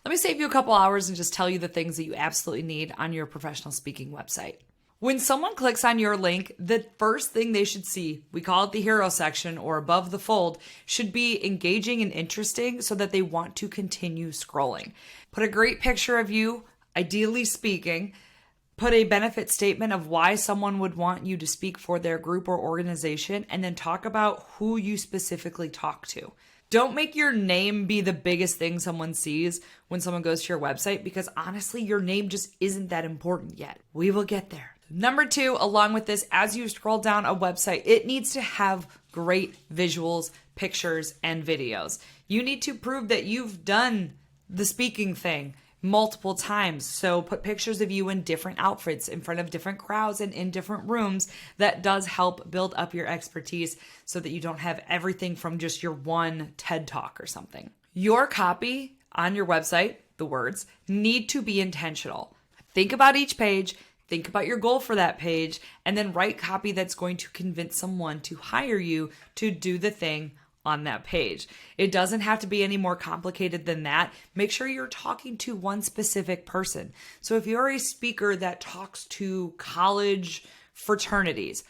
Let me save you a couple hours and just tell you the things that you absolutely need on your professional speaking website. When someone clicks on your link, the first thing they should see, we call it the hero section or above the fold, should be engaging and interesting so that they want to continue scrolling. Put a great picture of you, ideally speaking. Put a benefit statement of why someone would want you to speak for their group or organization, and then talk about who you specifically talk to. Don't make your name be the biggest thing someone sees when someone goes to your website, because honestly, your name just isn't that important yet. We will get there. Number 2, along with this, as you scroll down a website, it needs to have great visuals, pictures, and videos. You need to prove that you've done the speaking thing multiple times. So put pictures of you in different outfits in front of different crowds and in different rooms. That does help build up your expertise so that you don't have everything from just your one TED Talk or something. Your copy on your website, the words, need to be intentional. Think about each page, think about your goal for that page, and then write copy that's going to convince someone to hire you to do the thing on that page. It doesn't have to be any more complicated than that. Make sure you're talking to one specific person. So if you're a speaker that talks to college fraternities,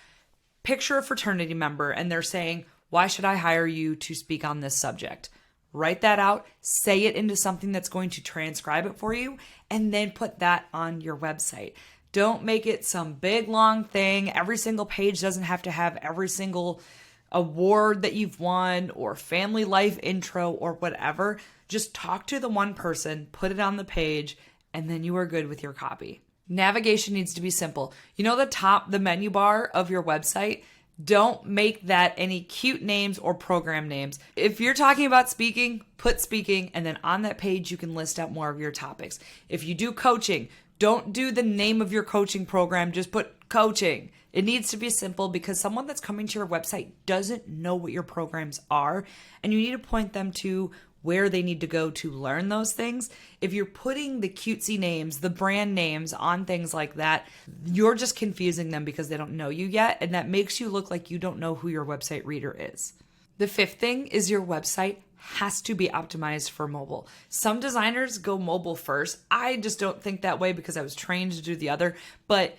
picture a fraternity member and they're saying, "Why should I hire you to speak on this subject?" Write that out, say it into something that's going to transcribe it for you, and then put that on your website. Don't make it some big long thing. Every single page doesn't have to have every single award that you've won or family life intro or whatever. Just talk to the one person, put it on the page, and then you are good with your copy. Navigation needs to be simple. You know the menu bar of your website? Don't make that any cute names or program names. If you're talking about speaking, put speaking, and then on that page you can list out more of your topics. If you do coaching, don't do the name of your coaching program, just put coaching. It needs to be simple because someone that's coming to your website doesn't know what your programs are, and you need to point them to where they need to go to learn those things. If you're putting the cutesy names, the brand names on things like that, you're just confusing them because they don't know you yet, and that makes you look like you don't know who your website reader is. The 5th thing is your website has to be optimized for mobile. Some designers go mobile first. I just don't think that way because I was trained to do the other, but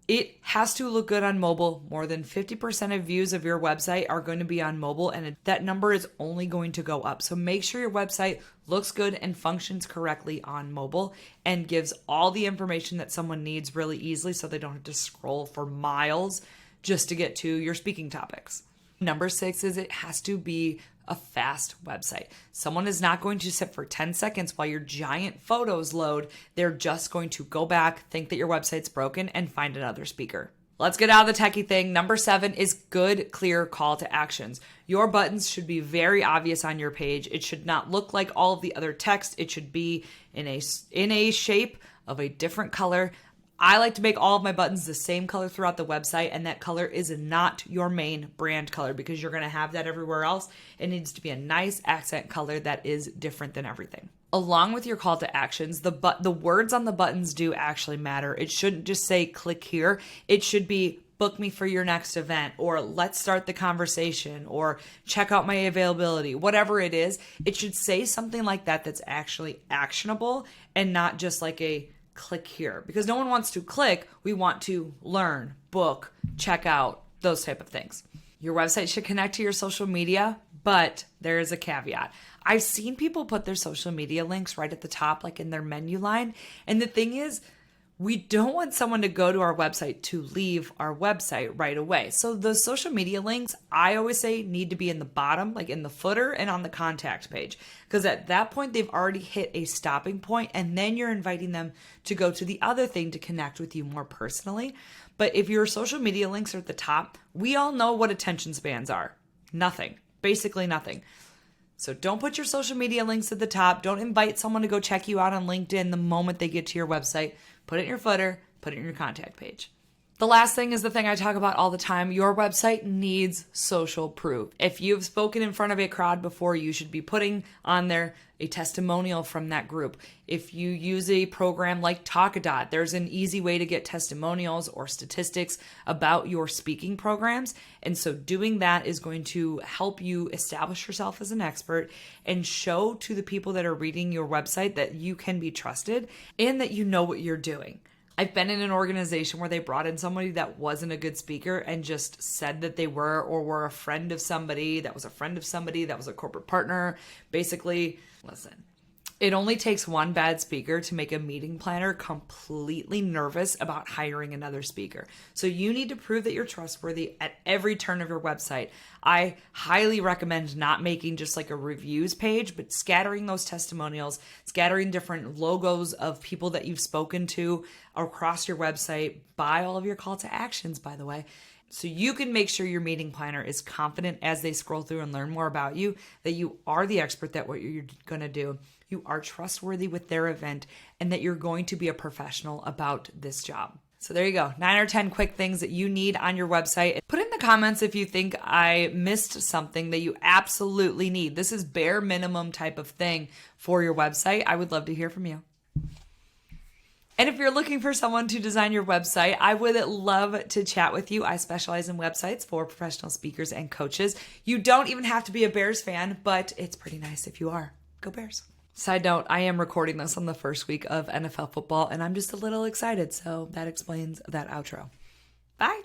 it has to look good on mobile. More than 50% of views of your website are going to be on mobile, and that number is only going to go up. So make sure your website looks good and functions correctly on mobile and gives all the information that someone needs really easily so they don't have to scroll for miles just to get to your speaking topics. Number 6 is it has to be a fast website. Someone is not going to sit for 10 seconds while your giant photos load. They're just going to go back, think that your website's broken, and find another speaker. Let's get out of the techie thing. Number 7 is good, clear call to actions. Your buttons should be very obvious on your page. It should not look like all of the other text. It should be in a shape of a different color. I like to make all of my buttons the same color throughout the website, and that color is not your main brand color because you're going to have that everywhere else. It needs to be a nice accent color that is different than everything. Along with your call to actions, the words on the buttons do actually matter. It shouldn't just say click here. It should be book me for your next event, or let's start the conversation, or check out my availability. Whatever it is, it should say something like that that's actually actionable and not just like a click here, because no one wants to click. We want to learn, book, check out, those type of things. Your website should connect to your social media, but there is a caveat. I've seen people put their social media links right at the top, like in their menu line. And the thing is, we don't want someone to go to our website to leave our website right away. So the social media links, I always say, need to be in the bottom, like in the footer and on the contact page. Because at that point, they've already hit a stopping point, and then you're inviting them to go to the other thing to connect with you more personally. But if your social media links are at the top, we all know what attention spans are. Nothing. Basically nothing. So don't put your social media links at the top. Don't invite someone to go check you out on LinkedIn the moment they get to your website. Put it in your footer, put it in your contact page. The last thing is the thing I talk about all the time. Your website needs social proof. If you've spoken in front of a crowd before, you should be putting on there a testimonial from that group. If you use a program like Talkadot, there's an easy way to get testimonials or statistics about your speaking programs. And so doing that is going to help you establish yourself as an expert and show to the people that are reading your website that you can be trusted and that you know what you're doing. I've been in an organization where they brought in somebody that wasn't a good speaker and just said that they were, or were a friend of somebody that was a friend of somebody that was a corporate partner. Basically, listen, it only takes one bad speaker to make a meeting planner completely nervous about hiring another speaker. So you need to prove that you're trustworthy at every turn of your website. I highly recommend not making just like a reviews page, but scattering those testimonials, scattering different logos of people that you've spoken to across your website by all of your call to actions, by the way. So you can make sure your meeting planner is confident as they scroll through and learn more about you, that you are the expert at what you're going to do. You are trustworthy with their event, and that you're going to be a professional about this job. So there you go. 9 or 10 quick things that you need on your website. Put in the comments if you think I missed something that you absolutely need. This is bare minimum type of thing for your website. I would love to hear from you. And if you're looking for someone to design your website, I would love to chat with you. I specialize in websites for professional speakers and coaches. You don't even have to be a Bears fan, but it's pretty nice if you are. Go Bears. Side note, I am recording this on the first week of NFL football, and I'm just a little excited, so that explains that outro. Bye.